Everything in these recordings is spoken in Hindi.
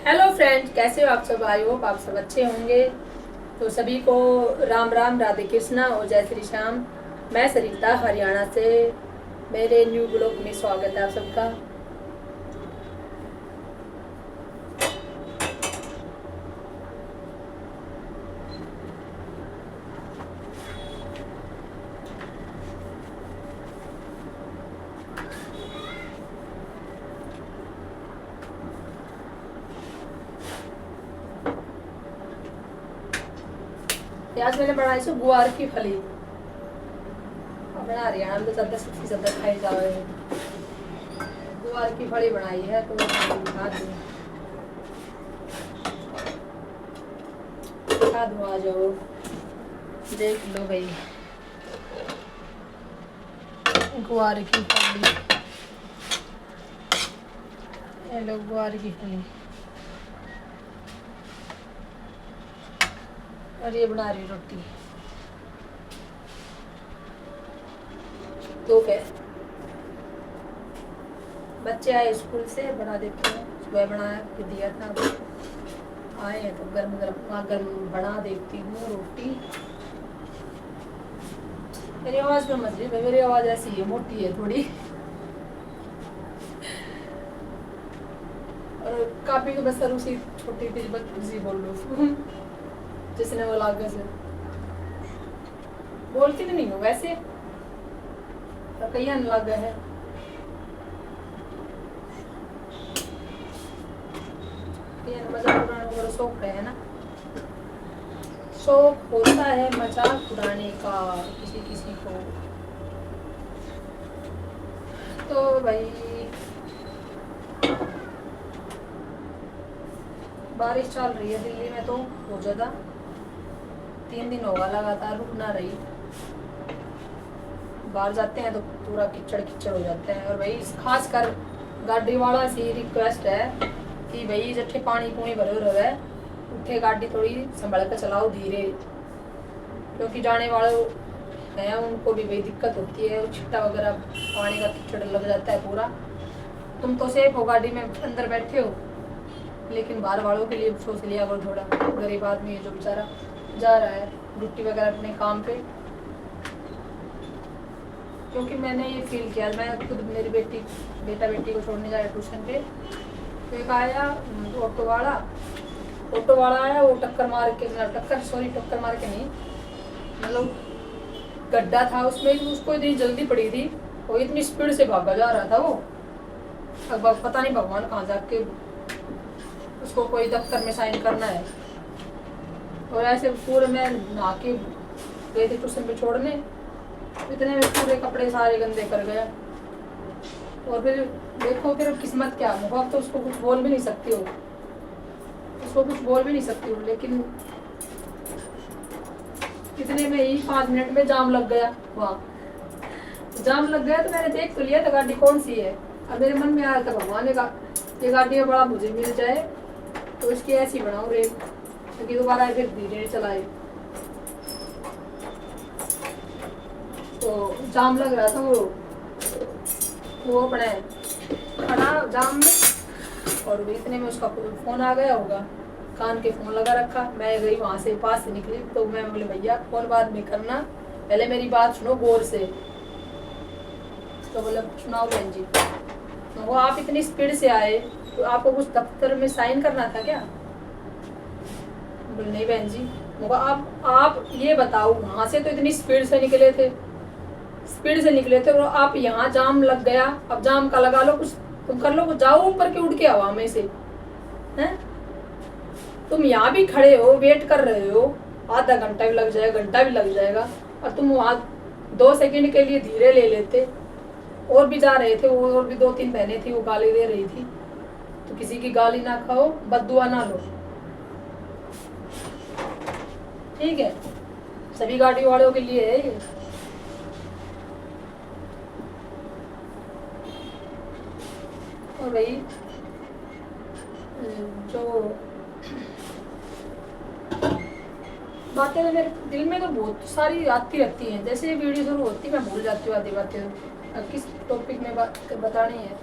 हेलो फ्रेंड्स, कैसे हो आप सब। आई होप आप सब अच्छे होंगे। तो सभी को राम राम, राधे कृष्णा और जय श्री श्याम। मैं सरिता हरियाणा से, मेरे न्यू ब्लॉग में स्वागत है आप सबका। आज मैंने बनाई सो गुआर की फली। अपना हरियाणा में तो ज्यादा सबसे ज्यादा खाई जा रही है। गुआर की फली बनाई है तो खा दूँ आ जाओ, देख लो भाई। गुआर की फली, ये लो गुआर की फली। और ये बना रही रोटी। तो क्या, बच्चे आए स्कूल से, बना देते हैं। सुबह बना के दिया था, आए हैं तो गर्म गर्म गर्म बना देती हूँ रोटी। मेरी आवाज में मत रही, मेरी आवाज ऐसी है, मोटी है थोड़ी। और काफी तो बस उसी छोटी थी, बस बोल लो जिसने वो लागे से बोलती तो नहीं हूँ वैसे, तो कहीं लग है। मजाक उड़ाने का शौक है ना, शौक होता है मजाक उड़ाने का किसी किसी को। तो भाई बारिश चल रही है दिल्ली में तो बहुत ज्यादा, 3 दिन होगा लगातार, रुक ना रही। बाहर जाते हैं तो पूरा कीचड़ कीचड़ हो जाता है। और भाई खास कर गाड़ी वाला से रिक्वेस्ट है कि भाई जट्ठे पानी पूनी भरे रहे, उठे गाड़ी थोड़ी संभल कर चलाओ धीरे, क्योंकि जाने वाले हैं उनको भी भाई दिक्कत होती है। छिट्टा वगैरह पानी का कीचड़ लग जाता है पूरा। तुम तो सेफ हो, गाड़ी में अंदर बैठे हो, लेकिन बाहर वालों के लिए सोच लिया करो थोड़ा। गरीब आदमी है जो बेचारा जा रहा है ड्यूटी वगैरह अपने काम पे। क्योंकि मैंने ये फील किया, मैं खुद मेरी बेटा बेटी को छोड़ने जा रहा ट्यूशन पे, तो एक आया ऑटो वाला आया, वो टक्कर मार के नहीं, मतलब गड्ढा था उसमें, उसको इतनी जल्दी पड़ी थी, वो इतनी स्पीड से भागा जा रहा था वो। अब पता नहीं भगवान कहाँ जाके उसको कोई दफ्तर में साइन करना है। और ऐसे पूरे मैं नहा के गए थे ट्यूशन पे छोड़ने, इतने में पूरे कपड़े सारे गंदे कर गया। और फिर देखो फिर किस्मत क्या, अब तो उसको कुछ बोल भी नहीं सकती हो, लेकिन इतने में ही 5 मिनट में जाम लग गया। वहाँ जाम लग गया तो मैंने देख तो लिया था गाड़ी कौन सी है। अब मेरे मन में आया था भगवान का ये गाड़ी बड़ा मुझे मिल जाए तो इसकी ऐसी बनाऊं रेल, क्योंकि दोबारा फिर धीरे चलाए। तो जाम लग रहा था, वो अपने खड़ा जाम में, और इतने में उसका फोन आ गया होगा, कान के फोन लगा रखा। मैं गई वहां से, पास से निकली तो मैं बोले भैया फोन बाद में करना, पहले मेरी बात सुनो गौर से। तो बोले सुनाओ बहन जी। तो वो आप इतनी स्पीड से आए तो आपको कुछ दफ्तर में साइन करना था क्या? बोले नहीं बहन जी। बोला आप ये बताओ, वहां से तो इतनी स्पीड से निकले थे और आप यहाँ जाम लग गया, अब जाम का लगा लो कुछ, तुम कर लो कुछ, जाओ ऊपर के उड़ के हवा में से हैं। तुम यहाँ भी खड़े हो, वेट कर रहे हो, आधा घंटा भी लग जाएगा, घंटा भी लग जाएगा, और तुम वहाँ 2 सेकंड के लिए धीरे ले लेते। और भी जा रहे थे वो, और भी 2-3 बहनें थी, वो गाली दे रही थी। तो किसी की गाली ना खाओ, बद्दुआ ना लो, ठीक है? सभी गाड़ी वालों के लिए है ये। और भाई जो बातें तो मेरे दिल में तो बहुत सारी आती रहती हैं, जैसे ये वीडियो शुरू होती मैं भूल जाती हूँ आधी बातें, किस टॉपिक में बात बतानी है।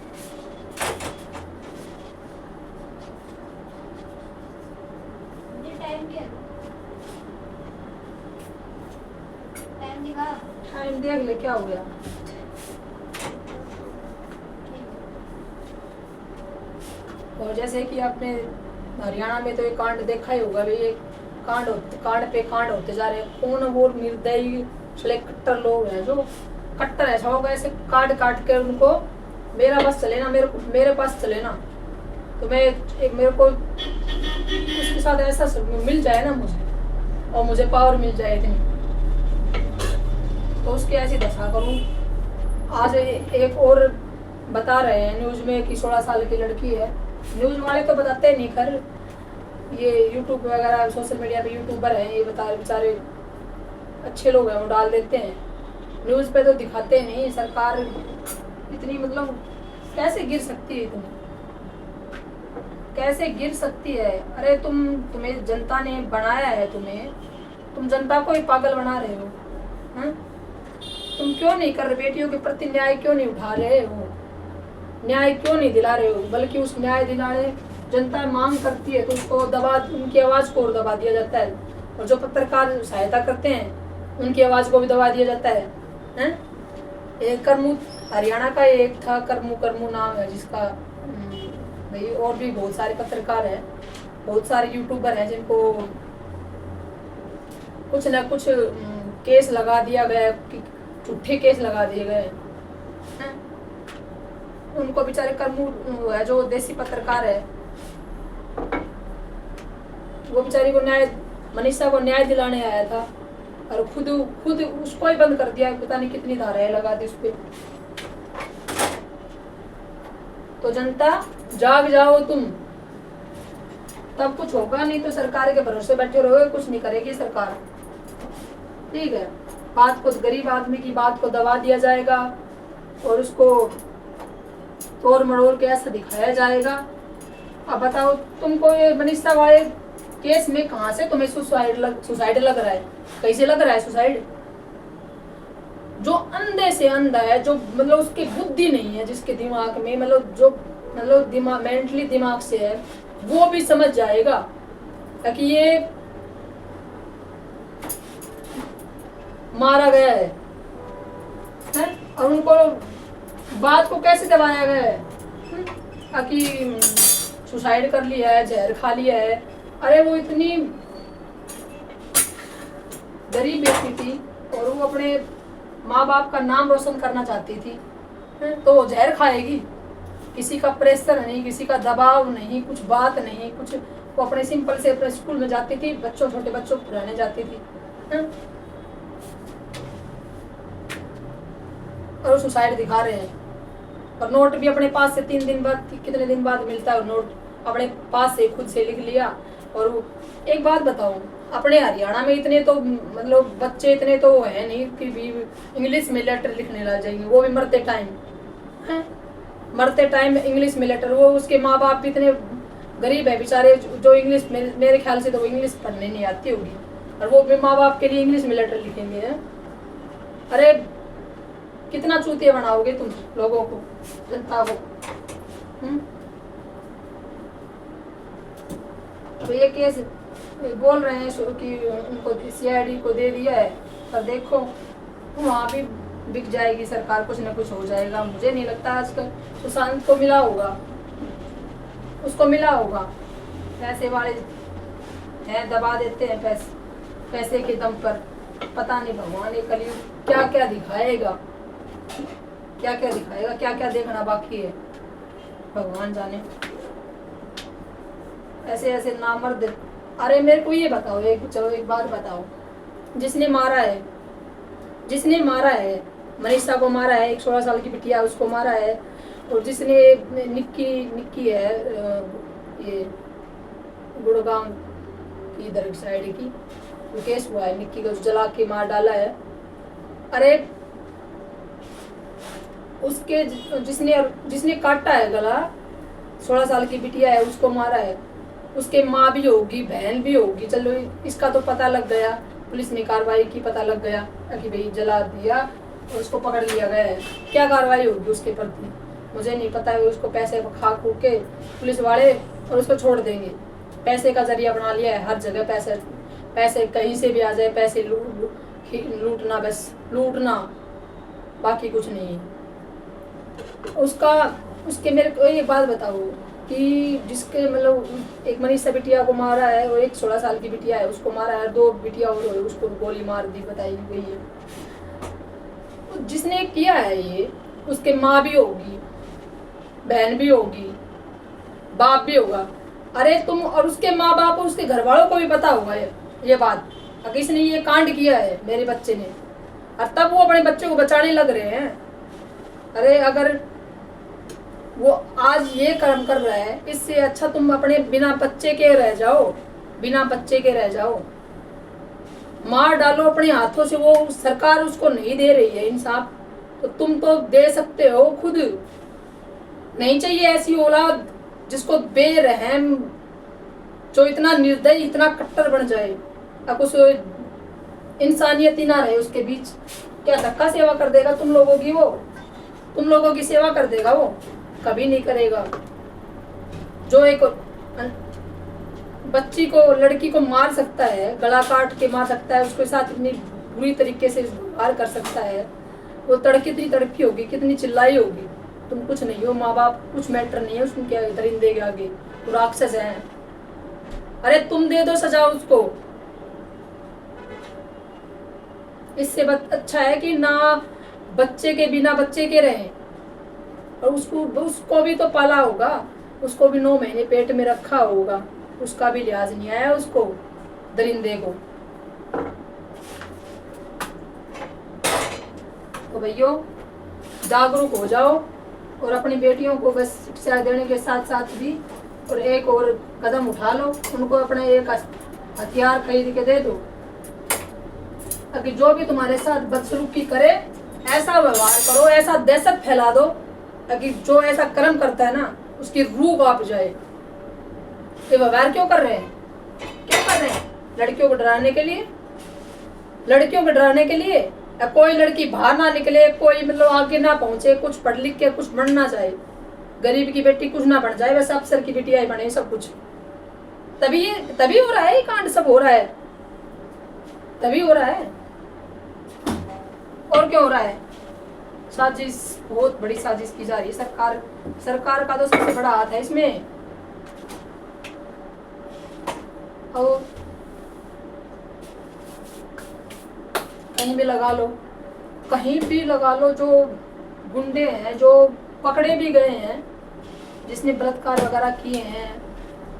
दिखा। टाइम देख ले क्या हो गया। और जैसे कि आपने हरियाणा में तो ये कांड देखा ही होगा भाई, ये कांड पे कांड होते जा रहे हैं। कौन वो निर्दयी चले कट्टर लोग हैं जो कट्टर ऐसा होगा, ऐसे काट काट के उनको मेरा बस चले ना, मेरे पास चले ना, तो मैं एक मेरे को उसके साथ ऐसा मिल जाए ना मुझे, और मुझे पावर मिल जाए इतनी, तो उसकी ऐसी दशा करूँ। आज एक और बता रहे हैं न्यूज में कि 16 साल की लड़की है। न्यूज वाले तो बताते नहीं, खैर ये यूट्यूब वगैरह सोशल मीडिया पे यूट्यूबर हैं, ये बता बेचारे अच्छे लोग हैं, वो डाल देते हैं। न्यूज़ पे तो दिखाते नहीं। सरकार इतनी मतलब कैसे गिर सकती है, इतनी कैसे गिर सकती है। अरे तुम्हें जनता ने बनाया है, तुम जनता को ही पागल बना रहे हो। तुम क्यों नहीं कर रहे, बेटियों के प्रति न्याय क्यों नहीं उठा रहे हो, न्याय क्यों नहीं दिला रहे हो, बल्कि उस न्याय दिलाने जनता मांग करती है तो उसको उनकी आवाज को और दबा दिया जाता है, और जो पत्रकार सहायता करते हैं उनकी आवाज को भी दबा दिया जाता है। एक करमू हरियाणा का एक था, करमू नाम है जिसका, भाई और भी बहुत सारे पत्रकार हैं, बहुत सारे यूट्यूबर हैं जिनको कुछ न कुछ केस लगा दिया गया, झूठे केस लगा दिए गए हैं। उनको बेचारे करमू है जो देसी पत्रकार है, वो बेचारी को मनीषा को न्याय दिलाने आया था, और खुद उसको ही बंद कर दिया। पता नहीं कितनी धाराएं लगा दी उस पर। तो जनता जाग जाओ तुम, तब कुछ होगा, नहीं तो सरकार के भरोसे बैठे रहोगे, कुछ नहीं करेगी सरकार। ठीक है, गरीब आदमी की बात को दबा दिया जाएगा और उसको तोड़ मड़ोड़ के ऐसा दिखाया जाएगा। अब बताओ तुमको ये मनीषा वाले केस में कहां से तुम्हें सुसाइड लग रहा है, कैसे लग रहा है सुसाइड? जो अंधे से अंधा है, जो मतलब उसकी बुद्धि नहीं है, जिसके दिमाग में मेंटली दिमाग से है, वो भी समझ जाएगा कि ये मारा गया है? और उनको बात को कैसे दबाया गया है कि सुसाइड कर लिया है, जहर खा लिया है। अरे वो इतनी गरीब व्यक्ति थी और वो अपने माँ बाप का नाम रोशन करना चाहती थी, तो वो जहर खाएगी? किसी का प्रेशर नहीं, किसी का दबाव नहीं, कुछ बात नहीं, कुछ। वो अपने सिंपल से अपने स्कूल में जाती थी, छोटे बच्चों को पढ़ाने जाती थी, और वो सुसाइड दिखा रहे हैं। और नोट भी अपने पास से 3 दिन बाद, कितने दिन बाद मिलता है, नोट अपने पास से खुद से लिख लिया। और वो एक बात बताओ, अपने हरियाणा में इतने तो मतलब बच्चे इतने तो है नहीं कि भी इंग्लिश में लेटर लिखने लग जाएंगे, वो भी मरते टाइम इंग्लिश में लेटर। वो उसके माँ बाप भी इतने गरीब है बेचारे, जो इंग्लिश में, मेरे ख्याल से तो वो इंग्लिश पढ़ने नहीं आती होगी, और वो भी माँ बाप के लिए इंग्लिश में लेटर लिखेंगे। अरे कितना चूतिया बनाओगे तुम लोगों को, जनता को। तो ये केस बोल रहे हैं कि उनको CID को दे दिया है, पर देखो वहाँ भी बिक जाएगी सरकार, कुछ ना कुछ हो जाएगा। मुझे नहीं लगता आजकल सुशांत को मिला होगा, उसको मिला होगा। पैसे वाले हैं, दबा देते हैं पैसे के दम पर। पता नहीं भगवान ये कलयुग क्या क्या दिखाएगा, क्या क्या देखना बाकी है, भगवान जाने। ऐसे नामर्द। अरे मेरे को ये बताओ, एक बात बताओ, जिसने मारा है मनीषा को मारा है, एक 16 साल की बिटिया उसको मारा है, और जिसने निक्की है ये गुड़गांव की इधर साइड की, वो केस हुआ है, निक्की को जला के मार डाला है। अरे उसके जिसने काटा है गला, 16 साल की बिटिया है, उसको मारा है, उसके माँ भी होगी, बहन भी होगी। चलो इसका तो पता लग गया, पुलिस ने कार्रवाई की, पता लग गया कि भाई जला दिया और उसको पकड़ लिया गया है। क्या कार्रवाई होगी उसके प्रति मुझे नहीं पता है। उसको पैसे खा खू के पुलिस वाले और उसको छोड़ देंगे। पैसे का जरिया बना लिया है हर जगह, पैसे कहीं से भी आ जाए, पैसे लूटना, बस लूटना, बाकी कुछ नहीं है उसका। उसके मेरे को एक बात बताओ कि जिसके मतलब एक मनीषा बिटिया को मारा है और एक 16 साल की बिटिया है उसको मारा है, 2 बिटिया और उसको गोली मार दी, बताई गई है। तो जिसने किया है ये उसके माँ भी होगी, बहन भी होगी, बाप भी होगा। अरे तुम और उसके माँ बाप और उसके घर वालों को भी पता होगा ये बात, अगर इसने ये कांड किया है मेरे बच्चे ने, और तब वो अपने बच्चे को बचाने लग रहे हैं। अरे अगर वो आज ये कर्म कर रहा है, इससे अच्छा तुम अपने बिना बच्चे के रह जाओ, बिना बच्चे के रह जाओ, मार डालो अपने हाथों से। वो सरकार उसको नहीं दे रही है इंसाफ, तो तुम तो दे सकते हो खुद। नहीं चाहिए ऐसी औलाद जिसको बेरहम, जो इतना निर्दयी, इतना कट्टर बन जाए, अब उस इंसानियत ही ना रहे उसके बीच। क्या धक्का सेवा कर देगा तुम लोगों की? वो तुम लोगों की सेवा कर देगा? वो कभी नहीं करेगा। जो एक बच्ची को, लड़की को मार सकता है, गला काट के मार सकता है, उसके साथ इतनी बुरी तरीके से व्यवहार कर सकता है, वो कितनी तड़पी होगी, कितनी चिल्लाई होगी। तुम कुछ नहीं हो, माँ बाप कुछ मैटर नहीं है उसमें, क्या दरिंदे के आगे, वो राक्षस है। अरे तुम दे दो सजा उसको। इससे अच्छा है कि ना बच्चे के बिना बच्चे के रहे। और उसको भी तो पाला होगा, उसको भी 9 महीने पेट में रखा होगा, उसका भी लिहाज नहीं आया उसको, दरिंदे को। तो भैया जागरूक हो जाओ और अपनी बेटियों को बस शिक्षा देने के साथ साथ भी और एक और कदम उठा लो, उनको अपने एक हथियार खरीद के दे दो, ताकि जो भी तुम्हारे साथ बदसलूकी करे, ऐसा व्यवहार करो, ऐसा दहशत फैला दो, ताकि जो ऐसा कर्म करता है ना उसकी रूह कांप जाए। ये व्यवहार क्यों कर रहे हैं? क्यों कर रहे हैं? लड़कियों को डराने के लिए, लड़कियों को डराने के लिए। या कोई लड़की बाहर ना निकले, कोई मतलब आगे ना पहुंचे, कुछ पढ़ लिख के कुछ बनना चाहे, गरीब की बेटी कुछ ना बन जाए, वैसे अफसर की बेटियां बने सब कुछ। तभी हो रहा है ये कांड, सब हो रहा है, तभी हो रहा है। और क्या हो रहा है? साजिश, बहुत बड़ी साजिश की जा रही है। सरकार का तो सबसे बड़ा हाथ है इसमें। और कहीं भी लगा लो, कहीं भी लगा लो, जो गुंडे हैं, जो पकड़े भी गए हैं, जिसने बलात्कार वगैरह किए हैं,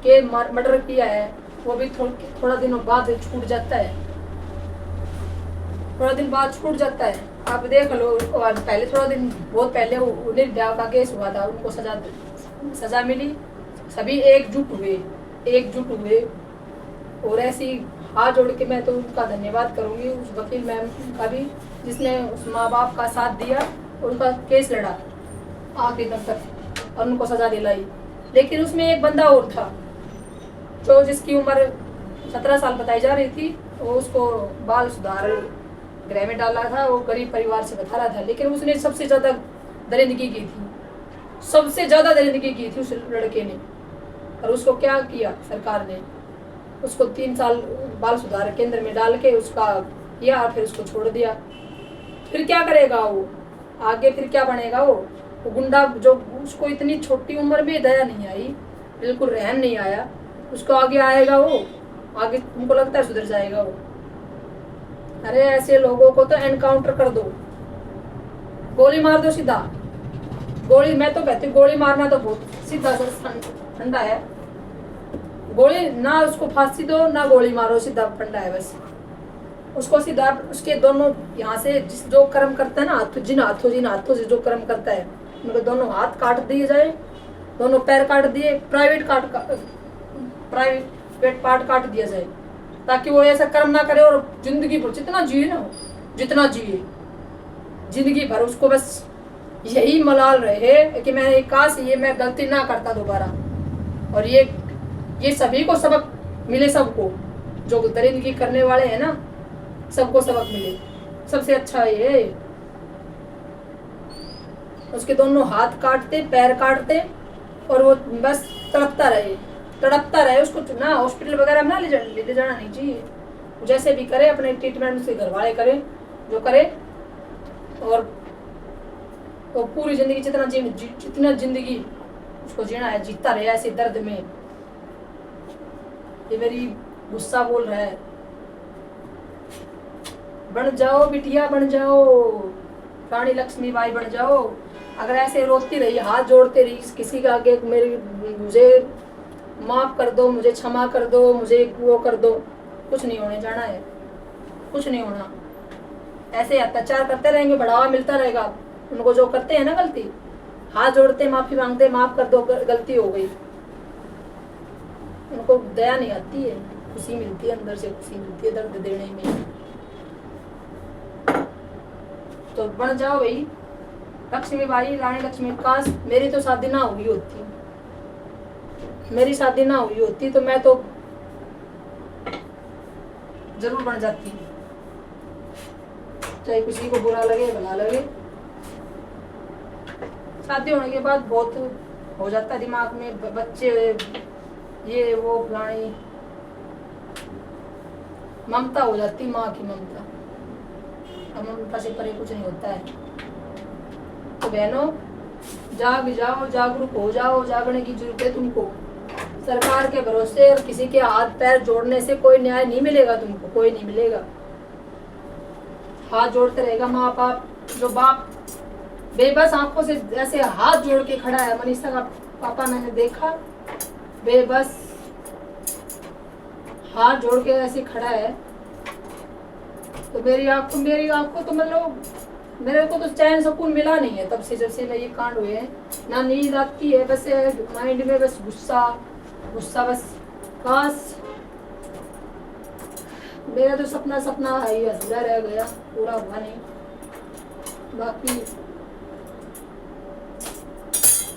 के मर्डर किया है, वो भी थोड़ा दिनों बाद छूट जाता है, थोड़ा दिन बाद छूट जाता है। आप देख लो, पहले थोड़ा दिन, बहुत पहले उन्हें निर्भया का केस हुआ था, उनको सजा मिली, सभी एकजुट हुए। और ऐसी हाथ जोड़ के मैं तो उनका धन्यवाद करूंगी, उस वकील मैम का भी, जिसने उस माँ बाप का साथ दिया और उनका केस लड़ा आखिरी दम तक और उनको सजा दिलाई। लेकिन उसमें एक बंदा और था, जो जिसकी उम्र 17 साल बताई जा रही थी, वो उसको बाल सुधार गृह में डाला था, वो गरीब परिवार से बता रहा था, लेकिन उसने सबसे ज्यादा दरिंदगी की थी, सबसे ज्यादा दरिंदगी की थी उस लड़के ने। और उसको क्या किया सरकार ने? उसको 3 साल बाल सुधार केंद्र में डाल के उसका किया, फिर उसको छोड़ दिया। फिर क्या करेगा वो आगे? फिर क्या बनेगा वो गुंडा? जो उसको इतनी छोटी उम्र में दया नहीं आई, बिल्कुल रहम नहीं आया, उसको आगे आएगा वो? आगे तुमको लगता है सुधर जाएगा वो? अरे ऐसे लोगों को तो एनकाउंटर कर दो, गोली मार दो सीधा। गोली, मैं तो कहती हूँ गोली मारना तो बहुत सीधा ठंडा है। गोली ना, उसको फांसी दो ना गोली मारो, सीधा फंडा है बस। उसको सीधा उसके दोनों यहाँ से जो कर्म करता है ना, जिन हाथों से जो कर्म करता है, उनके दोनों हाथ काट दिए जाए, दोनों पैर काट दिए, प्राइवेट पार्ट काट दिया जाए, ताकि वो ऐसा कर्म ना करे और जिंदगी भर जितना जिए जिंदगी भर उसको बस यही मलाल रहे कि मैं काश ये मैं गलती ना करता दोबारा। और ये सभी को सबक मिले, सबको जो दरिंदगी करने वाले हैं ना, सबको सबक मिले। सबसे अच्छा ये उसके दोनों हाथ काटते, पैर काटते, और वो बस तड़पता रहे। उसको ना हॉस्पिटल वगैरह में ना ले जाना नहीं चाहिए, जैसे भी करे अपने ट्रीटमेंट उसके घर वाले करें जो करे, और तो पूरी जिंदगी जितना जिंदगी उसको जीना है जीता रहे ऐसे दर्द में। ये मेरी गुस्सा बोल रहा है, बन जाओ बिटिया बन जाओ, रानी लक्ष्मीबाई बन जाओ। अगर ऐसे रोती रही हाथ जोड़ते रही किसी का आगे मेरी मुझे माफ कर दो, मुझे क्षमा कर दो, मुझे वो कर दो, कुछ नहीं होने जाना है, कुछ नहीं होना। ऐसे अत्याचार करते रहेंगे, बढ़ावा मिलता रहेगा। उनको जो करते हैं ना गलती, हाथ जोड़ते माफी मांगते माफ कर दो गलती हो गई, उनको दया नहीं आती है, खुशी मिलती है अंदर से, खुशी मिलती है दर्द देने में। तो बन जाओ भाई लक्ष्मीबाई, रानी लक्ष्मी। काश मेरी तो शादी ना हुई होती, मेरी शादी ना हुई होती तो मैं तो जरूर बन जाती, चाहे किसी को बुरा लगे भला लगे। शादी होने के बाद बहुत हो जाता है दिमाग में, बच्चे ये वो फलानी, ममता हो जाती, माँ की ममता। अब ममता से परे कुछ नहीं होता है। तो बहनों जाग जाओ, जागरूक हो जाओ, जागने की जरूरत है तुमको। सरकार के भरोसे और किसी के हाथ पैर जोड़ने से कोई न्याय नहीं मिलेगा तुमको, कोई नहीं मिलेगा। हाथ जोड़ते रहेगा माँ बाप, जो बाप बेबस आंखों से ऐसे हाथ जोड़ के खड़ा है, मनीषा का पापा मैंने देखा बेबस हाथ जोड़ के ऐसे खड़ा है। तो मेरी आंख को तो मतलब मेरे को तो चैन सुकून मिला नहीं है तब से, जब से मैं ये कांड हुए हैं। ना नींद आती है, बस माइंड में बस गुस्सा बस। काश मेरा तो सपना ही अधूरा रह गया, पूरा हुआ नहीं। बाकी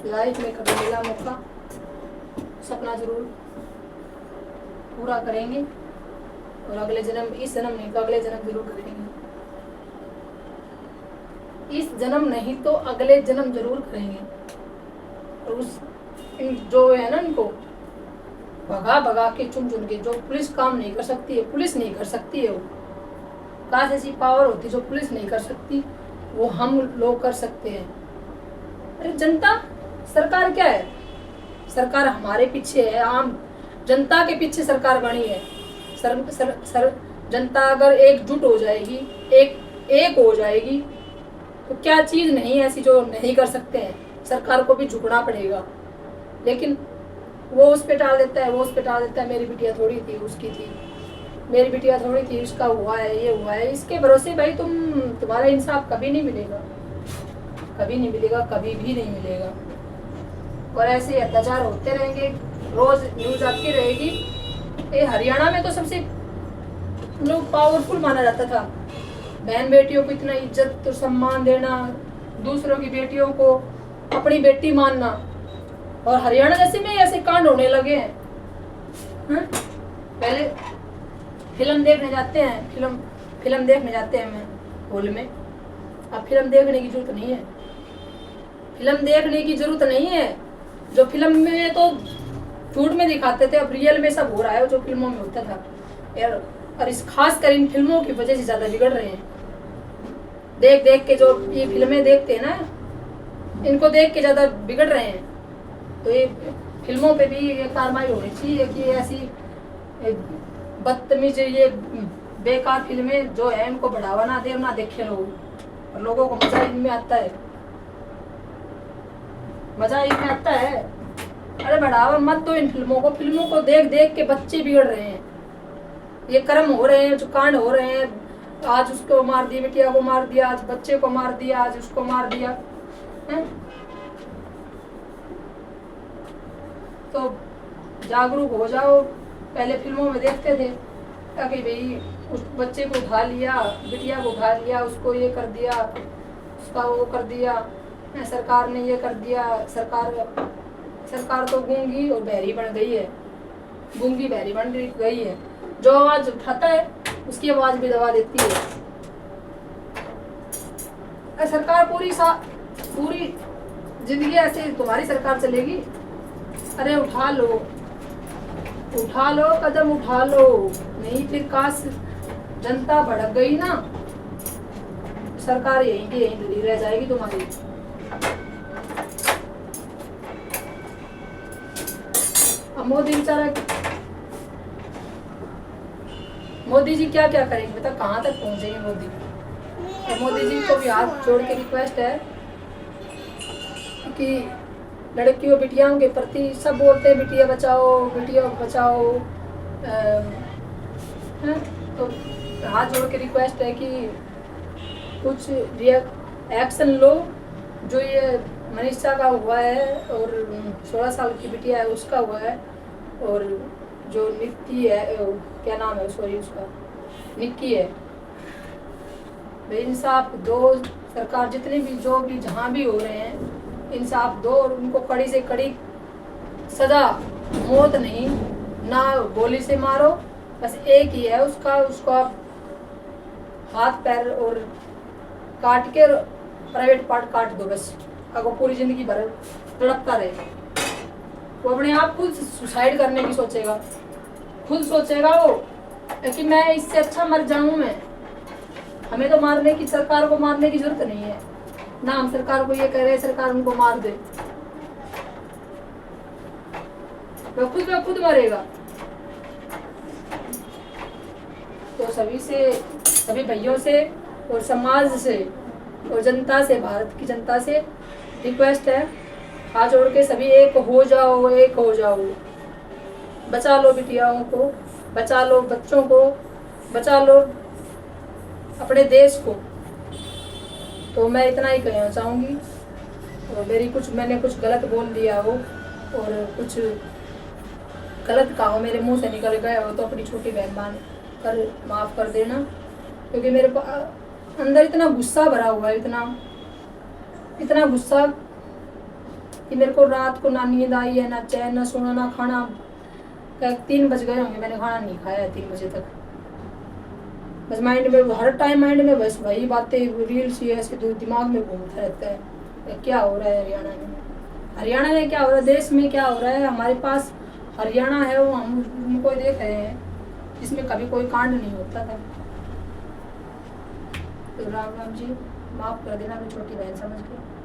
लाइफ में कभी मिला मौका, सपना जरूर पूरा करेंगे, और अगले जन्म, इस जन्म नहीं तो अगले जन्म जरूर करेंगे। इस जन्म नहीं तो अगले जन्म जरूर करेंगे। और उस जो है ना इनको भगा के चुन के, जो पुलिस काम नहीं कर सकती है, पुलिस नहीं कर सकती है वो, काश ऐसी पावर होती जो पुलिस नहीं कर सकती, वो हम लोग कर सकते हैं। अरे जनता, सरकार क्या है? सरकार हमारे पीछे है, आम जनता के पीछे सरकार बनी है। जनता अगर एकजुट हो जाएगी, एक हो जाएगी, तो क्या चीज नहीं ऐसी जो नहीं कर सकते हैं। सरकार को भी झुकना पड़ेगा, लेकिन वो उस पे टाल देता है, मेरी बिटिया थोड़ी थी, उसकी थी, मेरी बिटिया थोड़ी थी, उसका हुआ है, ये हुआ है। इसके भरोसे भाई तुम्हारा इंसाफ कभी नहीं मिलेगा, कभी नहीं मिलेगा, कभी भी नहीं मिलेगा। और ऐसे अत्याचार होते रहेंगे, रोज न्यूज आती रहेगी। ये हरियाणा में तो सबसे लोग पावरफुल माना जाता था, बहन बेटियों को इतना इज्जत और सम्मान देना, दूसरों की बेटियों को अपनी बेटी मानना। और हरियाणा जैसे में ऐसे कांड होने लगे हैं। पहले फिल्म देखने जाते हैं, फिल्म देखने जाते हैं मैं हॉल में। अब फिल्म देखने की जरूरत नहीं है, फिल्म देखने की जरूरत नहीं है। जो फिल्म में तो झूठ में दिखाते थे, अब रियल में सब हो रहा है जो फिल्मों में होता था यार। और इस खास कर इन फिल्मों की वजह से ज्यादा बिगड़ रहे हैं। देख के जो ये फिल्में देखते हैं ना, इनको देख के ज्यादा बिगड़ रहे हैं। तो ये फिल्मों पे भी ये कार्रवाई होनी चाहिए कि ऐसी बदतमीज, ये बेकार फिल्में जो है इनको बढ़ावा ना दे, ना देखे लोग, और लोगों को मजा इनमें आता है, मजा इनमें आता है। अरे बढ़ावा मत दो इन फिल्मों को देख के बच्चे बिगड़ रहे हैं। ये कर्म हो रहे हैं, जो कांड हो रहे हैं, आज उसको मार दिया, बिटिया को मार दिया, आज बच्चे को मार दिया, आज उसको मार दिया है? तो जागरूक हो जाओ। पहले फिल्मों में देखते थे कि भाई उस बच्चे को उठा लिया, बिटिया को उठा लिया, उसको ये कर दिया, उसका वो कर दिया, सरकार ने ये कर दिया। सरकार तो गूंगी और बहरी बन गई है, गूंगी बहरी बन गई है। जो आवाज उठाता है उसकी आवाज भी दबा देती है। सरकार पूरी जिंदगी ऐसे तुम्हारी सरकार चलेगी? अरे उठा लो, कदम उठा लो, नहीं फिर काश जनता भड़क गई ना, सरकार यहीं की यहीं धरी रह जाएगी तुम्हारी। अब मोदी बेचारा, मोदी जी क्या क्या करेंगे बता, कहाँ तक पहुंचेंगे मोदी। तो मोदी जी को भी हाथ जोड़ के रिक्वेस्ट है कि लड़कियों बिटियाओं के प्रति सब बोलते हैं बेटियां बचाओ तो हाथ जोड़ के रिक्वेस्ट है कि कुछ एक्शन लो। जो ये मनीषा का हुआ है और 16 साल की बिटिया है उसका हुआ है, और जो निक्की है, क्या नाम है सॉरी उसका, निक्की है, इंसाफ दो। सरकार जितने भी जो भी जहाँ भी हो रहे हैं इंसाफ दो और उनको कड़ी से कड़ी सजा, मौत नहीं ना, गोली से मारो, बस एक ही है उसको आप हाथ पैर और काट के प्राइवेट पार्ट काट दो बस, अगर पूरी जिंदगी भर तड़पता रहे। वो अपने आप खुद सुसाइड करने की सोचेगा, खुद सोचेगा वो कि मैं इससे अच्छा मर जाऊं मैं। हमें तो मारने की, सरकार को मारने की जरूरत नहीं है ना, हम सरकार को ये कह रहे हैं सरकार उनको मार दे, वो खुद मरेगा। तो सभी भैयों से और समाज से और जनता से, भारत की जनता से रिक्वेस्ट है, हाथ जोड़ के सभी एक हो जाओ, बचा लो बिटियाओं को, बचा लो बच्चों को, बचा लो अपने देश को। तो मैं इतना ही कहना चाहूँगी। और मैंने कुछ गलत बोल दिया हो और कुछ गलत कहा हो, मेरे मुंह से निकल गया हो तो अपनी छोटी बहन मान कर माफ़ कर देना, क्योंकि मेरे अंदर इतना गुस्सा भरा हुआ है, इतना गुस्सा कि मेरे को रात को ना नींद आई है, ना चैन, ना सोना, ना खाना। 3 बज गए होंगे, मैंने खाना नहीं खाया 3 बजे तक। बस माइंड में हर टाइम बस वही बातें, रील्स ये ऐसे दिमाग में घूमता रहता है। क्या हो रहा है हरियाणा में क्या हो रहा है, देश में क्या हो रहा है। हमारे पास हरियाणा है, वो हम उनको देख रहे हैं जिसमें कभी कोई कांड नहीं होता था। तो राम जी माफ़ कर देना, मैं छोटी बहन समझ के।